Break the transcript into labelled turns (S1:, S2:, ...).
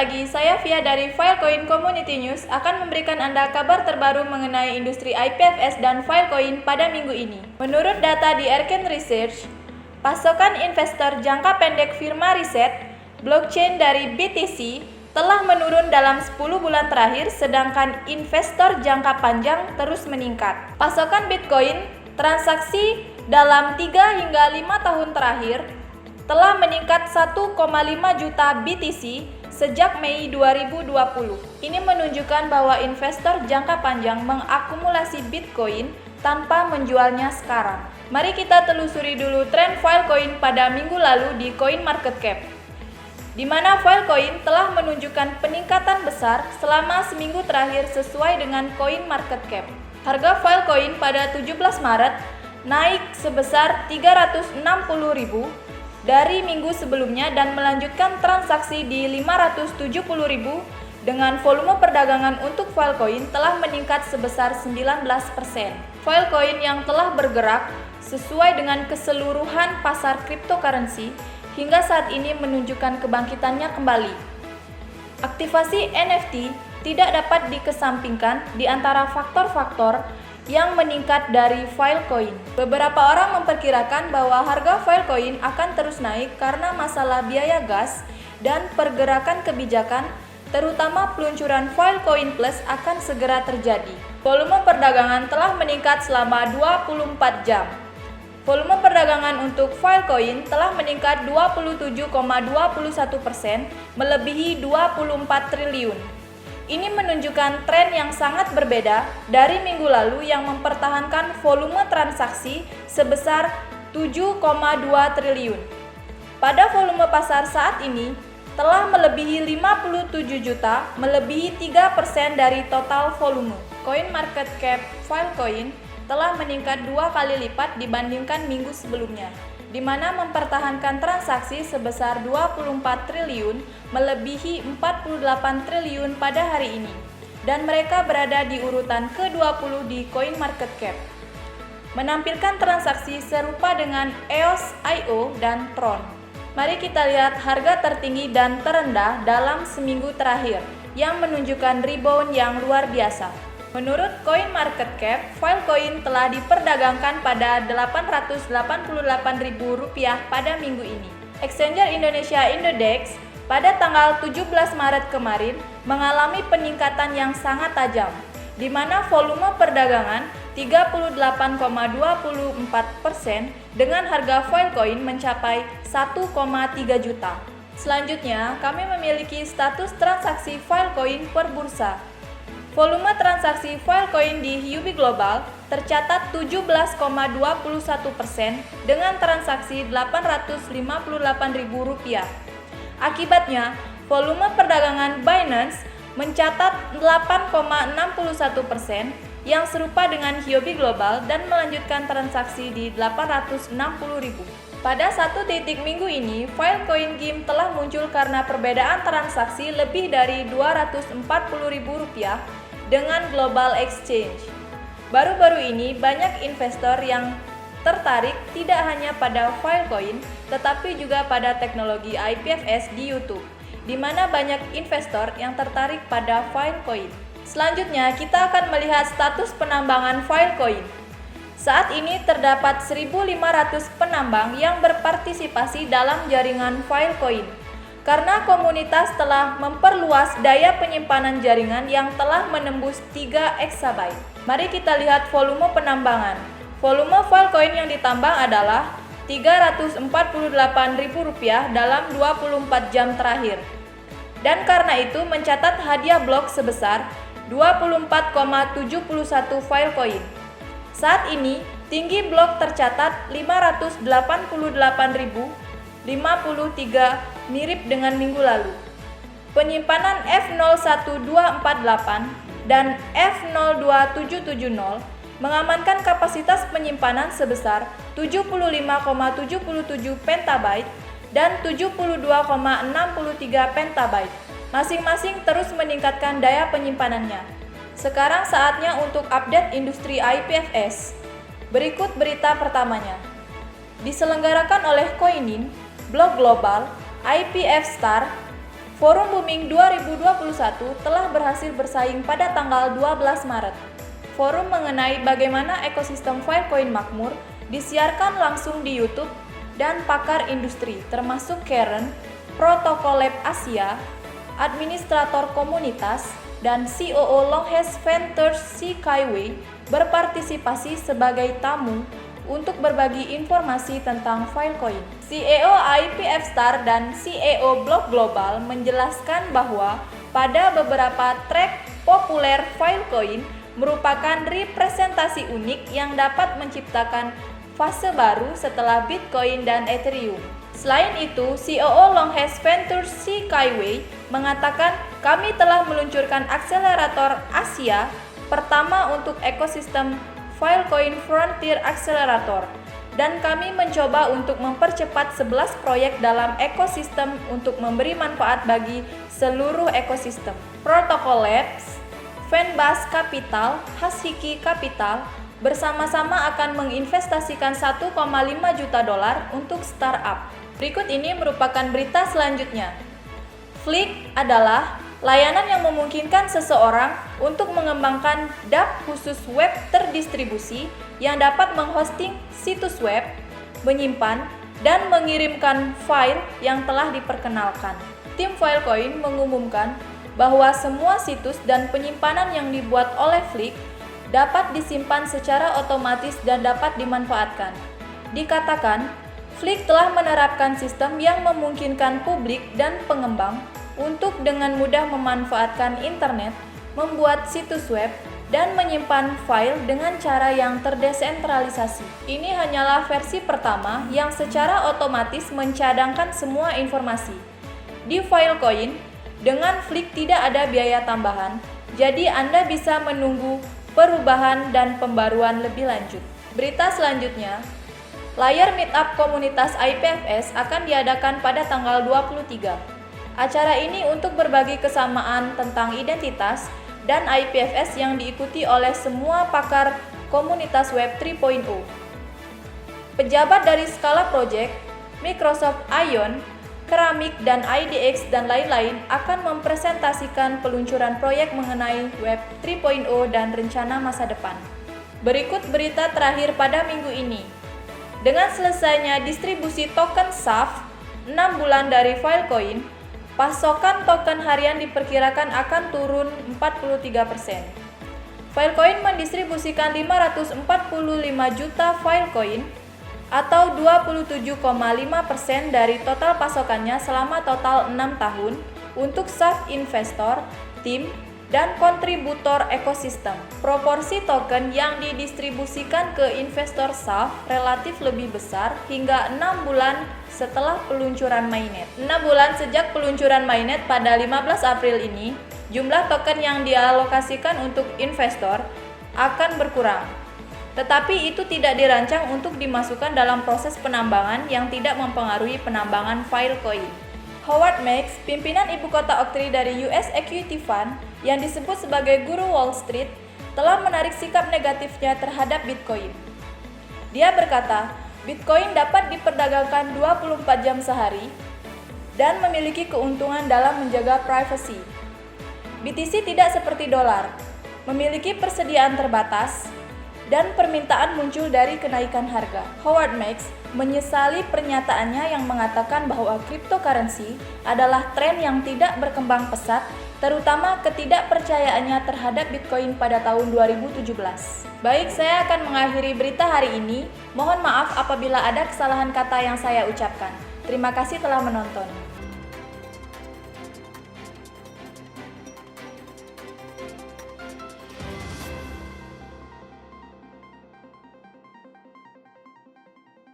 S1: lagi, saya Via dari Filecoin Community News akan memberikan Anda kabar terbaru mengenai industri IPFS dan Filecoin pada minggu ini. Menurut data di Erken Research, pasokan investor jangka pendek firma riset blockchain dari BTC telah menurun dalam 10 bulan terakhir, sedangkan investor jangka panjang terus meningkat. Pasokan Bitcoin transaksi dalam 3 hingga 5 tahun terakhir telah meningkat 1,5 juta BTC sejak Mei 2020. Ini menunjukkan bahwa investor jangka panjang mengakumulasi Bitcoin tanpa menjualnya sekarang. Mari kita telusuri dulu tren Filecoin pada minggu lalu di CoinMarketCap, di mana Filecoin telah menunjukkan peningkatan besar selama seminggu terakhir sesuai dengan CoinMarketCap. Harga Filecoin pada 17 Maret naik sebesar 360.000 dari minggu sebelumnya dan melanjutkan transaksi di 570.000 dengan volume perdagangan untuk Filecoin telah meningkat sebesar 19%. Filecoin yang telah bergerak sesuai dengan keseluruhan pasar cryptocurrency hingga saat ini menunjukkan kebangkitannya kembali. Aktivasi NFT tidak dapat dikesampingkan di antara faktor-faktor yang meningkat dari Filecoin. Beberapa orang memperkirakan bahwa harga Filecoin akan terus naik karena masalah biaya gas dan pergerakan kebijakan, terutama peluncuran Filecoin Plus akan segera terjadi. Volume perdagangan telah meningkat selama 24 jam. Volume perdagangan untuk Filecoin telah meningkat 27,21%, melebihi 24 triliun. Ini menunjukkan tren yang sangat berbeda dari minggu lalu yang mempertahankan volume transaksi sebesar 7,2 triliun. Pada volume pasar saat ini telah melebihi 57 juta, melebihi 3% dari total volume. CoinMarketCap Filecoin telah meningkat 2 kali lipat dibandingkan minggu sebelumnya, di mana mempertahankan transaksi sebesar 24 triliun, melebihi 48 triliun pada hari ini, dan mereka berada di urutan ke-20 di CoinMarketCap, menampilkan transaksi serupa dengan EOS.io dan Tron. Mari kita lihat harga tertinggi dan terendah dalam seminggu terakhir, yang menunjukkan rebound yang luar biasa. Menurut CoinMarketCap, Filecoin telah diperdagangkan pada Rp888.000 pada minggu ini. Exchanger Indonesia Indodex pada tanggal 17 Maret kemarin mengalami peningkatan yang sangat tajam, di mana volume perdagangan 38,24% dengan harga Filecoin mencapai 1,3 juta. Selanjutnya, kami memiliki status transaksi Filecoin per bursa. Volume transaksi Filecoin di Huobi Global tercatat 17,21% dengan transaksi Rp858.000. Akibatnya, volume perdagangan Binance mencatat 8,61% yang serupa dengan Huobi Global dan melanjutkan transaksi di 860.000. Pada satu titik minggu ini, Filecoin GIM telah muncul karena perbedaan transaksi lebih dari Rp240.000 dengan Global Exchange. Baru-baru ini, banyak investor yang tertarik tidak hanya pada Filecoin, tetapi juga pada teknologi IPFS di YouTube, di mana banyak investor yang tertarik pada Filecoin. Selanjutnya, kita akan melihat status penambangan Filecoin. Saat ini terdapat 1.500 penambang yang berpartisipasi dalam jaringan Filecoin, karena komunitas telah memperluas daya penyimpanan jaringan yang telah menembus 3 exabyte. Mari kita lihat volume penambangan. Volume Filecoin yang ditambang adalah Rp348.000 dalam 24 jam terakhir. Dan karena itu mencatat hadiah blok sebesar 24,71 Filecoin. Saat ini, tinggi blok tercatat 588.053, mirip dengan minggu lalu. Penyimpanan F01248 dan F02770 mengamankan kapasitas penyimpanan sebesar 75,77 petabyte dan 72,63 petabyte. Masing-masing terus meningkatkan daya penyimpanannya. Sekarang saatnya untuk update industri IPFS. Berikut berita pertamanya. Diselenggarakan oleh Coinin, Blok Global, IPF Star, Forum Booming 2021 telah berhasil bersaing pada tanggal 12 Maret. Forum mengenai bagaimana ekosistem Filecoin makmur disiarkan langsung di YouTube dan pakar industri termasuk Karen, Protocol Lab Asia, administrator komunitas, dan COO Longhest Ventures C. Kaiwei berpartisipasi sebagai tamu untuk berbagi informasi tentang Filecoin. CEO IPF Star dan CEO Block Global menjelaskan bahwa pada beberapa track populer Filecoin merupakan representasi unik yang dapat menciptakan fase baru setelah Bitcoin dan Ethereum. Selain itu, COO Longhest Ventures C. Kaiwei mengatakan, kami telah meluncurkan akselerator Asia pertama untuk ekosistem Filecoin Frontier Accelerator, dan kami mencoba untuk mempercepat 11 proyek dalam ekosistem untuk memberi manfaat bagi seluruh ekosistem. Protocol Labs, Fanbase Capital, Hashiki Capital bersama-sama akan menginvestasikan 1,5 juta dolar untuk startup. Berikut ini merupakan berita selanjutnya. Flick adalah layanan yang memungkinkan seseorang untuk mengembangkan dApp khusus web terdistribusi yang dapat menghosting situs web, menyimpan, dan mengirimkan file yang telah diperkenalkan. Tim Filecoin mengumumkan bahwa semua situs dan penyimpanan yang dibuat oleh Flick dapat disimpan secara otomatis dan dapat dimanfaatkan. Dikatakan, Flick telah menerapkan sistem yang memungkinkan publik dan pengembang untuk dengan mudah memanfaatkan internet, membuat situs web, dan menyimpan file dengan cara yang terdesentralisasi. Ini hanyalah versi pertama yang secara otomatis mencadangkan semua informasi. Di Filecoin, dengan Flick tidak ada biaya tambahan, jadi Anda bisa menunggu perubahan dan pembaruan lebih lanjut. Berita selanjutnya, layar meetup komunitas IPFS akan diadakan pada tanggal 23. Acara ini untuk berbagi kesamaan tentang identitas dan IPFS yang diikuti oleh semua pakar komunitas Web 3.0. Pejabat dari Scala Project, Microsoft Ion, Keramik, dan IDX dan lain-lain akan mempresentasikan peluncuran proyek mengenai Web 3.0 dan rencana masa depan. Berikut berita terakhir pada minggu ini. Dengan selesainya distribusi token SAF 6 bulan dari Filecoin, pasokan token harian diperkirakan akan turun 43%. Filecoin mendistribusikan 545 juta Filecoin atau 27,5% dari total pasokannya selama total 6 tahun untuk SAF investor, tim, dan kontributor ekosistem. Proporsi token yang didistribusikan ke investor SAF relatif lebih besar hingga 6 bulan setelah peluncuran mainnet. 6 bulan sejak peluncuran mainnet pada 15 April ini, jumlah token yang dialokasikan untuk investor akan berkurang. Tetapi itu tidak dirancang untuk dimasukkan dalam proses penambangan yang tidak mempengaruhi penambangan Filecoin. Howard Marks, pimpinan ibu kota Oaktree dari US Equity Fund yang disebut sebagai guru Wall Street, telah menarik sikap negatifnya terhadap Bitcoin. Dia berkata, Bitcoin dapat diperdagangkan 24 jam sehari dan memiliki keuntungan dalam menjaga privasi. BTC tidak seperti dolar, memiliki persediaan terbatas, dan permintaan muncul dari kenaikan harga. Howard Marks menyesali pernyataannya yang mengatakan bahwa cryptocurrency adalah tren yang tidak berkembang pesat, terutama ketidakpercayaannya terhadap Bitcoin pada tahun 2017. Baik, saya akan mengakhiri berita hari ini. Mohon maaf apabila ada kesalahan kata yang saya ucapkan. Terima kasih telah menonton.